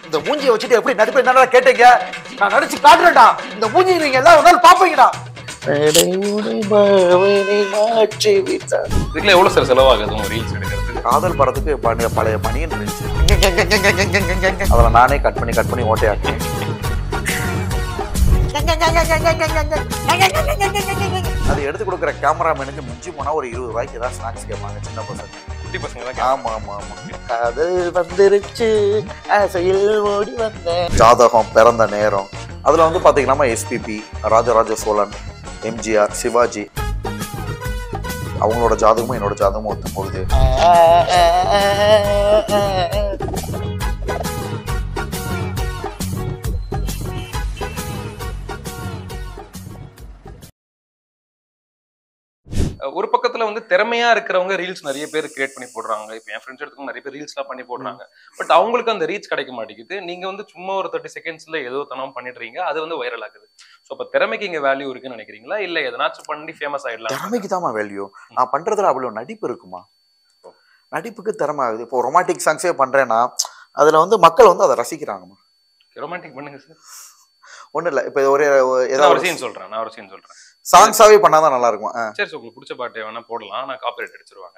இந்த மூஞ்சியை வச்சுட்டு எப்படி நடிப்பு என்னடா கேட்டீங்க? நான் நடிச்சு காட்டுறேன்டா. இந்த மூஞ்சி நீங்க எல்லாரும் ஒரு நாள் பாப்பீங்கடா. இதுக்குள்ள எவ்வளவு சார் செலவாகுது உங்க ரீல்ஸ் எடுக்கிறதுக்கு? காதல் படத்துக்கு பழைய பனியன் இருந்துச்சு. அதில் நானே கட் பண்ணி ஓட்டையாக்கேன். அது எடுத்து கொடுக்குற கேமராமேனுக்கு மிஞ்சி போனா ஒரு 20 ரூபாய்க்கு ஏதாவது ஸ்நாக்ஸ் கேட்பாங்க சின்ன பசங்க, குட்டி பசங்க. ஆமா ஆமா ஆமா. காதல் வந்துருச்சு ஆசையில் ஓடி வந்த ஜாதகம், பிறந்த நேரம். அதுல வந்து பாத்தீங்கன்னா எஸ்பிபி, ராஜராஜ சோழன், எம்ஜிஆர், சிவாஜி அவங்களோட ஜாதகமும் என்னோட ஜாதகமும் ஒத்து போகுது. ஒரு பக்கத்துல வந்து திறமையா இருக்கிறவங்க ரீல்ஸ் நிறைய பேர் கிரியேட் பண்ணி போடுறாங்க. இப்போ என் ஃப்ரெண்ட்ஸ் எடுத்துக்கும் நிறைய பேர் ரீல்ஸ் எல்லாம் பண்ணி போடுறாங்க. பட் அவங்களுக்கு அந்த ரீச் கிடைக்க மாட்டேங்குது. நீங்க வந்து சும்மா ஒரு 30 செகண்ட்ஸ்ல ஏதோ தனம் பண்ணிடுறீங்க, அது வந்து வைரல் ஆகுது. ஸோ அப்ப திறமைக்கு இங்க வேல்யூ இருக்குன்னு நினைக்கிறீங்களா, இல்ல எதனாச்சும் பண்ணி ஃபேமஸ் ஆயிடலாம்? திறமைக்கு தான் வேல்யூ. நான் பண்றதுல அவ்வளவு நடிப்பு இருக்குமா? நடிப்புக்கு திறமை ஆகுது. இப்போ ரொமான்டிக் சாங்ஸே பண்றேன்னா அதுல வந்து மக்கள் வந்து அதை ரசிக்கிறாங்கம்மா. ரொமான்டிக் பண்ணுங்க சார். ஒண்ணு இல்ல, இப்ப ஒரு ஏதாவது ஒரு சீன் சொல்றேன், நான் ஒரு சீன் சொல்றேன். சாங்ஸாவே பண்ணாதான் நல்லா இருக்கும். சரி, உங்களுக்கு பிடிச்ச பாட்டை வேணா போடலாம், நான் காப்பிரைட் அடிச்சிருவாங்க.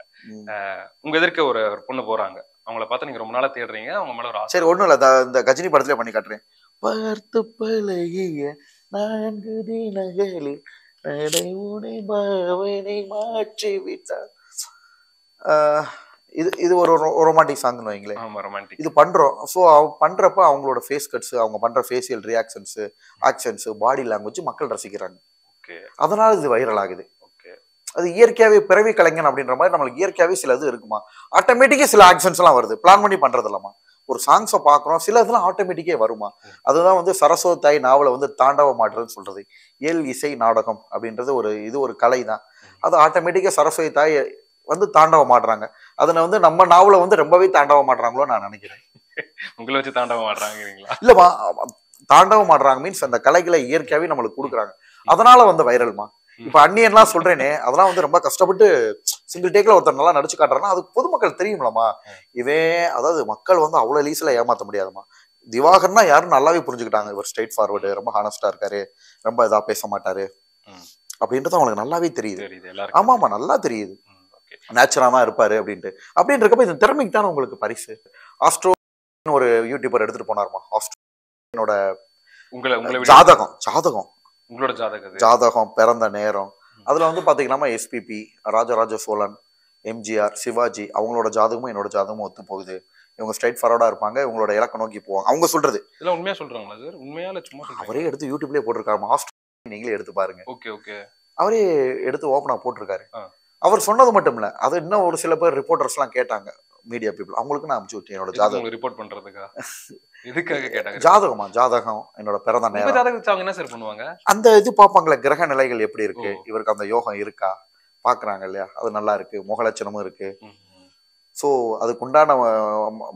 உங்க எதிர்க்க ஒரு பொண்ணு போறாங்க, அவங்கள பார்த்து நீங்க ரொம்ப நாளா தேடுறீங்க, அவங்க மேல ஒரு ஆசை. சரி, ஒண்ணும் இல்ல, இந்த கஜினி படத்துல பண்ணி காட்டுறேன். பார்த்து பழகிய 4 தினங்களில் நடைமுறை பாவனை மாற்றி விட்டார். இது ஒரு ரொமான்டிக் சாங்னு வைங்களேன். ஆமா, ரொமான்டிக். இது பண்றோம். ஸோ பண்றப்ப அவங்களோட ஃபேஸ் கட்ஸ், அவங்க பண்ற facial reactions, actions, body language மக்கள் ரசிக்கிறாங்க. அதனால இது வைரல் ஆகுது. அது இயற்கையாவே பிறவி கலைஞன் அப்படின்ற மாதிரி நம்மளுக்கு இயற்கையாவே சில இது இருக்குமா, ஆட்டோமேட்டிக்கா சில ஆக்ஷன்ஸ் எல்லாம் வருது, பிளான் பண்ணி பண்றது இல்லாமா. ஒரு சாங்ஸை பாக்குறோம், சில இதெல்லாம் ஆட்டோமேட்டிக்கே வருமா. அதுதான் வந்து சரஸ்வதி தாய் நாவலை வந்து தாண்டவ மாற்றுன்னு சொல்றது. இயல் இசை நாடகம் அப்படின்றது ஒரு கலை தான். அது ஆட்டோமேட்டிக்கா சரஸ்வதி தாய் வந்து தாண்டவ மாடுறாங்க. அதுல வந்து நம்ம நாவலை வந்து ரொம்பவே தாண்டவ மாடுறாங்களோ நான் நினைக்கிறேன். உங்களை வச்சு தாண்டவ மாடுறாங்க இல்லமா, தாண்டவ மாடுறாங்க மீன்ஸ் அந்த கலைகளை இயற்கையாவே நம்மளுக்கு கொடுக்குறாங்க. அதனால வந்து வைரல்மா. இப்ப அந்நியன்லாம் சொல்றேனே, அதெல்லாம் வந்து ரொம்ப கஷ்டப்பட்டு சிங்கிள் டேக்ல ஒருத்தர் நல்லா நடிச்சு காட்டுறாருன்னா அது பொதுமக்கள் தெரியும்லமா. அதாவது மக்கள் வந்து அவ்வளவு லீஸ்ல ஏமாத்த முடியாதுமா. திவாகர்னா யாரும் நல்லாவே புரிஞ்சுக்கிட்டாங்க, இவர் ஸ்ட்ரெயிட் ஃபார்வர்டு, ரொம்ப ஹானஸ்டா இருக்காரு, ரொம்ப இதா பேச மாட்டாரு அப்படின்றது அவங்களுக்கு நல்லாவே தெரியுது. ஆமா நல்லா தெரியுது, நேச்சுரலா தான் இருப்பாரு அப்படின்னு இருக்கப்ப இந்த திறமைக்கு தானே உங்களுக்கு பரிசு. ஆஸ்ட்ரோ ஒரு யூடியூபர் எடுத்துட்டு போனாருமா. ஆஸ்ட்ரோனோட ஜாதகம், பிறந்த நேரம். அதுல வந்து பாத்தீங்கன்னா எஸ்பிபி, ராஜராஜ சோழன், எம்ஜிஆர், சிவாஜி அவங்களோட ஜாதகமும் என்னோட ஜாதகமும் ஒத்து போகுது. இவங்க ஸ்ட்ரைட் ஃபார்வர்டா இருப்பாங்க, இவங்களோட இலக்க நோக்கி போவாங்க. அவங்க சொல்றது இதெல்லாம் உண்மையா சொல்றாங்களா சார்? உண்மையா இல்ல சும்மா சொல்றாங்க? அவரே எடுத்து யூடியூப்லயே போட்டிருக்காரு. ஆஸ்ட்ரோ நீங்களே எடுத்து பாருங்க. ஓகே. அவரே எடுத்து ஓப்பனா போட்டிருக்காரு. அவர் சொன்னது மட்டும் இல்ல, அது இன்னும் ஒரு சில பேர் ரிப்போர்ட்டர்ஸ் எல்லாம் கேட்டாங்க, மீடியா பீப்புள். அவங்களுக்கு நான் அனுப்பிச்சு விட்டேன் என்னோட ஜாதகம் ரிப்போர்ட் பண்றதுக்கா. இதுக்காக கேட்டாங்க. ஜாதகம் என்னோட பிறந்த நேரம். ஜாதகம் என்ன சார் பண்ணுவாங்க? அந்த இது பாப்பாங்களே, கிரக நிலைகள் எப்படி இருக்கு, இவருக்கு அந்த யோகம் இருக்கா பாக்குறாங்க இல்லையா, அது நல்லா இருக்கு, முகலட்சணமும் இருக்கு. சோ அதுக்குண்டான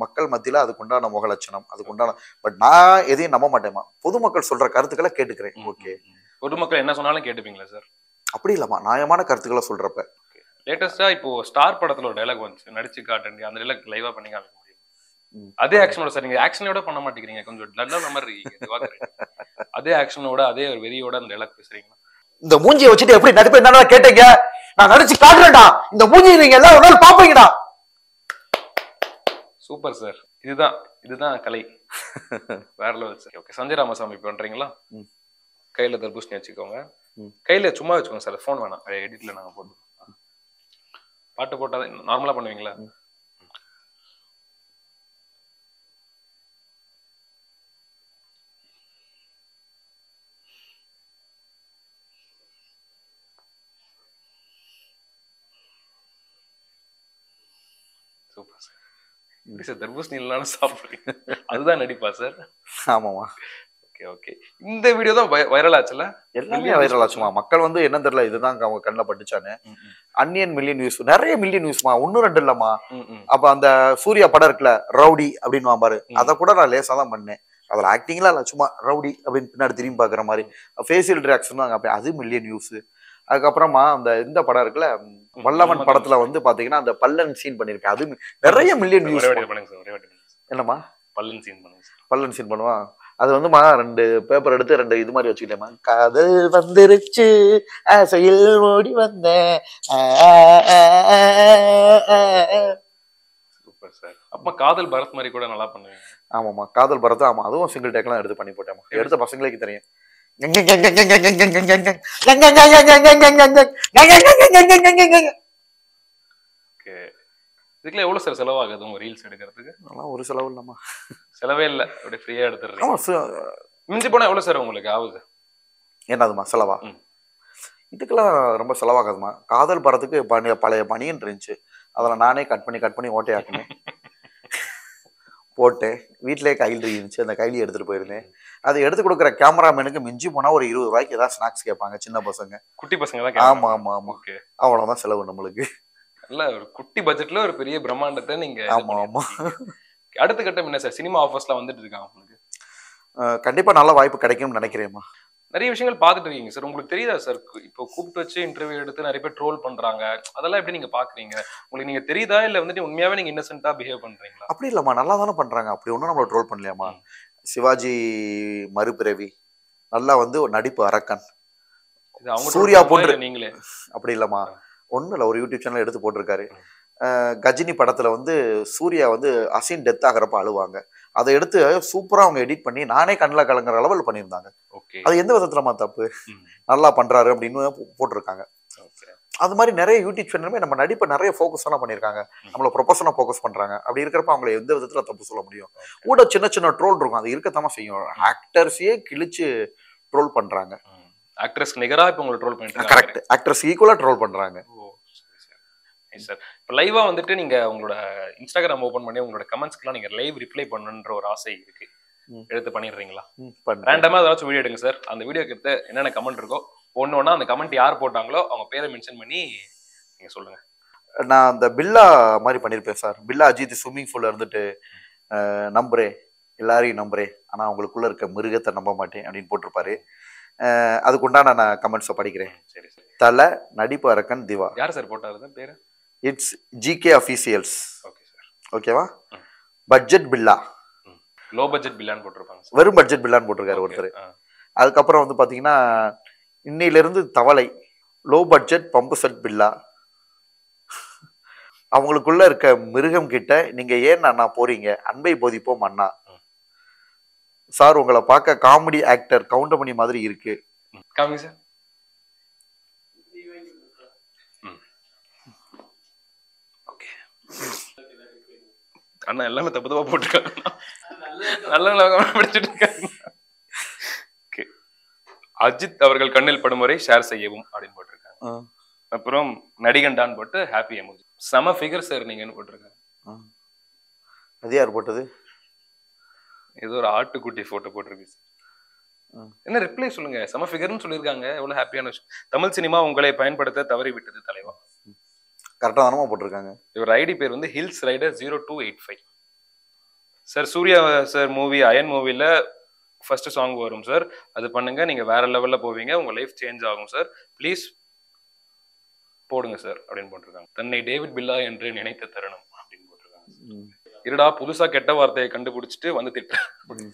மக்கள் மத்தியில அதுக்குண்டான முகலட்சணம், அதுக்குண்டான. பட் நான் எதையும் நம்ப மாட்டேமா, பொதுமக்கள் சொல்ற கருத்துக்களை கேட்டுக்கிறேன். ஓகே, பொதுமக்கள் என்ன சொன்னாலும் கேட்டுப்பீங்களா சார்? அப்படி இல்லமா, நியாயமான கருத்துக்களை சொல்றப்ப. லேட்டஸ்டா இப்போ ஸ்டார் படத்துல ஒரு டைலாக் வந்துச்சு, நடிச்சு காட்டுங்க, அந்த டைலாக் லைவா பண்ணி காமிக்க முடியும். அதே ஆக்ஷனோட சார், நீங்க ஆக்ஷனோட பண்ண மாட்டேங்கிறீங்க, கொஞ்சம் டல்லா மாதிரி இருக்கீங்க. அதே ஆக்ஷனோட அதே ஒரு வெறியோட அந்த டைலாக் பேசுறீங்களா? இந்த மூஞ்சியை வச்சுட்டு எப்படி நடிப்பு என்னடா கேட்டீங்க? நான் நடிச்சு காட்டுறேன்டா. இந்த மூஞ்சியை நீங்க எல்லாரும் ஒரு நாள் பாப்பீங்கடா. சூப்பர் சார், இதுதான் கலை. வேற level sir. Okay, Sanjay Ramasamy பண்றீங்களா? கையில தர்பூசணி வச்சுக்கோங்க, கையில சும்மா வச்சுக்கோங்க சார், போன் வேணாம், எடிட்ல நாங்க போடுவோம். பாட்டு போட்டாதான் நார்மலா பண்ணுவீங்களா? Super sir. எப்படி சார் தர்பூசணி இல்லைனாலும் சாப்பிடுறீங்க? அதுதான் நடிப்பா சார்? ஆமாமா. ஓகே. இந்த வீடியோ தான் வைரல் ஆச்சுல? எல்லாமே வைரல் ஆச்சுமா. மக்கள் வந்து என்ன தெரியல, இதுதான் அவங்க கண்ணில் பட்டுச்சானு. அன்னியன் மில்லியன் வியூஸ், நிறைய மில்லியன் வியூஸ்மா, 1-2 இல்லம்மா. அப்ப அந்த சூர்யா படம் இருக்குல்ல, ரவுடி அப்படின்னு பாரு, அதை கூட நான் லேசா தான் பண்ணேன். அதுல ஆக்டிங்லாம் இல்ல, சும்மா ரவுடி அப்படின்னு பின்னாடி திரும்பி பாக்குற மாதிரி ஃபேஷியல் ரியாக்ஷன் தான், அது மில்லியன் வியூஸ். அதுக்கப்புறமா அந்த இந்த படம் இருக்குல்ல, வல்லவன் படத்துல வந்து பாத்தீங்கன்னா அந்த பல்லன் சீன் பண்ணிருக்கேன், அது நிறைய மில்லியன் வியூஸ். என்னமா பல்லன் சீன் பண்ணுங்க? பல்லன் சீன் பண்ணுவான். அது வந்துமா 2 பேப்பர் எடுத்து 2 இது மாதிரி வச்சுக்கிட்டேமா, காதல் வந்துருச்சு ஆசையில் ஓடி வந்தேன். Super sir. அப்ப காதல் பரத் மாதிரி கூட நல்லா பண்ணுவீங்க. ஆமாம்மா, காதல் பரதம். ஆமா, அதுவும் சிங்கிள் டேக்லாம் எடுத்து பண்ணி போட்டேம்மா. எடுத்த பசங்களுக்கு தெரியும். ஓகே. இதுக்குள்ள எவ்வளவு சார் செலவாகுது உங்க ரீல்ஸ் எடுக்கிறதுக்கு? அதெல்லாம் ஒரு செலவு இல்லம்மா. செலவே இல்ல, அப்படியே ஃப்ரீயா எடுத்துடுறீங்க. ஆமா, மிஞ்சி போனா எவ்வளவு சார் உங்களுக்கு ஆகுது? என்னதுமா செலவா? இதுக்கெல்லாம் ரொம்ப செலவாகாதுமா. காதல் பரத்துக்கு பழைய பனியன் இருந்துச்சு, அதில் நானே கட் பண்ணி ஓட்டையாக்குனேன், போட்டேன். வீட்டிலேயே கைலி இருந்துச்சு, அந்த கைலி எடுத்துட்டு போயிருந்தேன். அதை எடுத்து கொடுக்குற கேமராமேனுக்கு மிஞ்சி போனா ஒரு 20 ரூபாய்க்கு ஏதாவது ஸ்நாக்ஸ் கேட்பாங்க சின்ன பசங்க, குட்டி பசங்க தான். ஆமா ஆமா ஆமா, அவ்வளவுதான் செலவு நம்மளுக்கு. நல்ல ஒரு குட்டி பட்ஜெட்ல ஒரு பெரிய பிரம்மாண்டத்தை நீங்க. ஆமா ஆமா. அடுத்த கட்டம் என்ன சார்? சினிமா ஆஃபர்ஸ்லாம் வந்துட்டு இருக்காங்க உங்களுக்கு? கண்டிப்பா நல்ல வாய்ப்பு கிடைக்கும்னு நினைக்கிறேன்மா. நிறைய விஷயங்கள் பார்த்துட்டு இருக்கீங்க சார். உங்களுக்கு தெரியுதா சார், இப்போ கூப்பிட்டு வச்சு இன்டர்வியூ எடுத்து நிறைய பேர் ட்ரோல் பண்றாங்க, அதெல்லாம் எப்படி நீங்க பாக்குறீங்க? உங்களுக்கு நீங்க தெரியுதா, இல்ல வந்துட்டு உண்மையாவே நீங்க இன்னசென்ட்டா பிஹேவ் பண்றீங்களா? அப்படி இல்லம்மா, நல்லா தானே பண்றாங்க. அப்படி ஒன்றும் நம்மள ட்ரோல் பண்ணலையாமா. சிவாஜி மறுபிறவி நல்லா வந்து ஒரு நடிப்பு அரக்கன், சூர்யா போன்று. நீங்களே அப்படி இல்லம்மா, ஒன்றும் இல்லை, ஒரு யூடியூப் சேனல் எடுத்து போட்டிருக்காரு. கஜினி படத்துல வந்து சூர்யா வந்து அசீன் டெத் ஆகிறப்ப அழுவாங்க, அதை எடுத்து சூப்பரா அவங்க எடிட் பண்ணி நானே கண்ணில் கலங்குற அளவில் பண்ணியிருந்தாங்க. அது எந்த விதத்துலமா தப்பு? நல்லா பண்றாரு அப்படின்னு போட்டிருக்காங்க. அது மாதிரி நிறைய யூடியூப் சேனலுமே நம்ம நடிப்பை நிறைய ஃபோக்கஸ் எல்லாம் பண்ணியிருக்காங்க, நம்மள ப்ரொஃபஷனா ஃபோக்கஸ் பண்றாங்க. அப்படி இருக்கிறப்ப அவங்களை எந்த விதத்துல தப்பு சொல்ல முடியும்? கூட சின்ன சின்ன ட்ரோல் இருக்கும், அது இருக்கத்தாம செய்யும். ஆக்டர்ஸையே கிழிச்சு ட்ரோல் பண்றாங்க. ஆக்ட்ரஸ் நிகரா இப்போ உங்களை ட்ரோல் பண்ணிட்டு. கரெக்ட், ஆக்ட்ரஸ் ஈக்குவலா ட்ரோல் பண்றாங்க. சார், இப்போ லைவா வந்துட்டு நீங்க உங்களோட இன்ஸ்டாகிராம் ஓபன் பண்ணி உங்களோட கமெண்ட்ஸ்க்குலாம் நீங்க லைவ் ரிப்ளை பண்ணணுன்ற ஒரு ஆசை இருக்கு, எடுத்து பண்ணிடுறீங்களா? ரேண்டமா ஏதாச்சும் வீடியோ எடுங்க சார், அந்த வீடியோக்கு எடுத்து என்னென்ன கமெண்ட் இருக்கோ ஒண்ணு அந்த கமெண்ட் யார் போட்டாங்களோ அவங்க பேரை மென்ஷன் பண்ணி நீங்க சொல்லுங்க. நான் அந்த பில்லா மாதிரி பண்ணியிருப்பேன் சார். பில்லா அஜித் ஸ்விம்மிங் பூல்ல இருந்துட்டு நம்புறேன், எல்லாரையும் நம்புறேன், ஆனா அவங்களுக்குள்ள இருக்க மிருகத்தை நம்ப மாட்டேன் அப்படின்னு போட்டிருப்பாரு. அதுக்குண்டான நான் கமெண்ட்ஸை படிக்கிறேன். சரி சரி. தலை நடிப்பு அரக்கன் திவா. யார் சார் போட்டாரு பேரு? It's GK officials. Okay sir. ஓகேவா? பட்ஜெட் பில்லா, லோ பட்ஜெட் பில்லான்னு போட்டிருப்பாங்க, வெறும் பட்ஜெட் பில்லான்னு போட்டிருக்காரு ஒருத்தர். அதுக்கப்புறம் வந்து பாத்தீங்கன்னா இன்னையிலிருந்து தவளை, லோ பட்ஜெட் பம்பு செட் பில்லா, அவங்களுக்குள்ள இருக்க மிருகம் கிட்ட நீங்க ஏன் அண்ணா போறீங்க, அன்பை போதிப்போம் அண்ணா. சார் உங்களை பார்க்க காமெடி ஆக்டர் கவுண்டமணி மாதிரி இருக்கு. காமிங்க சார். அண்ணா எல்லாமே தப்பு தப்பா போட்டிருக்காங்க, நல்ல படிச்சுட்டு இருக்காங்க. அஜித் அவர்கள் கண்ணில் படும் வரை ஷேர் செய்யவும் அப்படின்னு போட்டிருக்காங்க. அப்புறம் நடிகண்டான் போட்டு ஹாப்பி எமோஜி. செம ஃபிகர் சார் நீங்கன்னு போட்டிருக்காங்க. அது யார் போட்டது? ஏதோ ஒரு ஆட்டுக்குட்டி போட்டோ போட்டிருக்கு சார். என்ன ரிப்ளை சொல்லுங்க. செம ஃபிகர்னு சொல்லியிருக்காங்க, எவ்வளவு ஹாப்பியான விஷயம். தமிழ் சினிமா உங்களை பயன்படுத்த தவறி விட்டது தலைவா. கரெக்டா தானமா போட்டிருக்காங்க. இவர் ஐடி பேர் வந்து hills rider 0285. Sir, Suriya sir movie Ayan மூவில ஃபர்ஸ்ட் சாங் வரும் சார், அது பண்ணுங்க, நீங்க வேற லெவல்ல போவீங்க, உங்க லைஃப் சேஞ்ச் ஆகும் சார், ப்ளீஸ் போடுங்க சார் அப்படின்னு போட்டிருக்காங்க. தன்னை டேவிட் பில்லா என்று நினைத்த தருணம் அப்படின்னு போட்டிருக்காங்க. இருடா புதுசா கெட்ட வார்த்தையை கண்டுபிடிச்சிட்டு வந்து திட்டு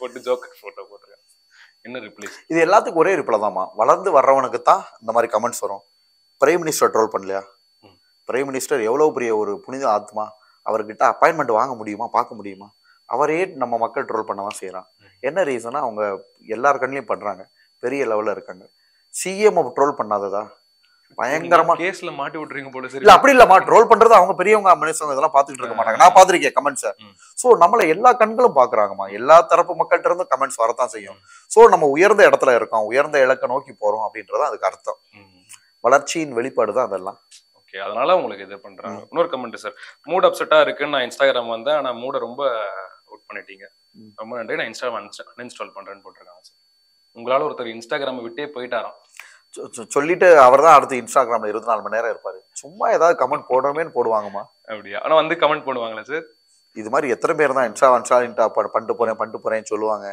போட்டு ஜோக்கர் போட்டோ போட்டிருக்காங்க. என்ன ரிப்ளை? இது எல்லாத்துக்கும் ஒரே ரிப்ளை தான்மா. வளர்ந்து வர்றவனுக்கு தான் இந்த மாதிரி கமெண்ட்ஸ் வரும். பிரைம் மினிஸ்டர் ட்ரோல் பண்ணலையா? பிரைம் மினிஸ்டர் எவ்வளவு பெரிய ஒரு புனித ஆத்மா, அவர்கிட்ட அப்பாயின்மெண்ட் வாங்க முடியுமா, பார்க்க முடியுமா? அவரே நம்ம மக்கள் ட்ரோல் பண்ண தான் செய்யறான். என்ன ரீசனா? அவங்க எல்லார் கண்ணிலையும் பண்றாங்க, பெரிய லெவல்ல இருக்காங்க. சிஎம் ட்ரோல் பண்ணாததா? பயங்கரமா கேஸ்ல மாட்டி விட்டுறீங்க போல. சரி, இல்ல அப்படி இல்லமா, ட்ரோல் பண்றது அவங்க பெரியவங்க மனுஷங்க, இதெல்லாம் பாத்துட்டு இருக்க மாட்டாங்க. நான் பாத்திருக்கேன் கமெண்ட்ஸ். சோ நம்மள எல்லா கண்களும் பாக்குறாங்கம்மா, எல்லா தரப்பு மக்கள்கிட்ட இருந்து கமெண்ட்ஸ் வரத்தான் செய்யும். சோ நம்ம உயர்ந்த இடத்துல இருக்கோம், உயர்ந்த இலக்கை நோக்கி போறோம் அப்படின்றத அதுக்கு அர்த்தம். வளர்ச்சியின் வெளிப்பாடு தான் அதெல்லாம். அதனால உங்களுக்கு இது பண்றாங்க. இன்னொரு கமெண்ட் சார், மூட் அப்செட்டா இருக்குன்னு நான் இன்ஸ்டாகிராம் வந்தேன், ஆனா மூட ரொம்ப அவுட் பண்ணிட்டீங்க, ரொம்ப நன்றி, நான் இன்ஸ்டாகிராம் அன்இன்ஸ்டால் பண்றேன்னு போட்டிருக்காங்க சார். உங்களால ஒருத்தர் இன்ஸ்டாகிராம் விட்டே போயிட்டாராம் சொல்லிட்டு அவர் தான் அடுத்து இன்ஸ்டாகிராம்ல 24 மணி நேரம் இருப்பாரு. சும்மா ஏதாவது கமெண்ட் போடணுமேன்னு போடுவாங்கம்மா. அப்படியா? ஆனா வந்து கமெண்ட் பண்ணுவாங்களா சார்? இது மாதிரி எத்தனை பேர் தான் பண்ணிட்டு போறேன்னு சொல்லுவாங்க.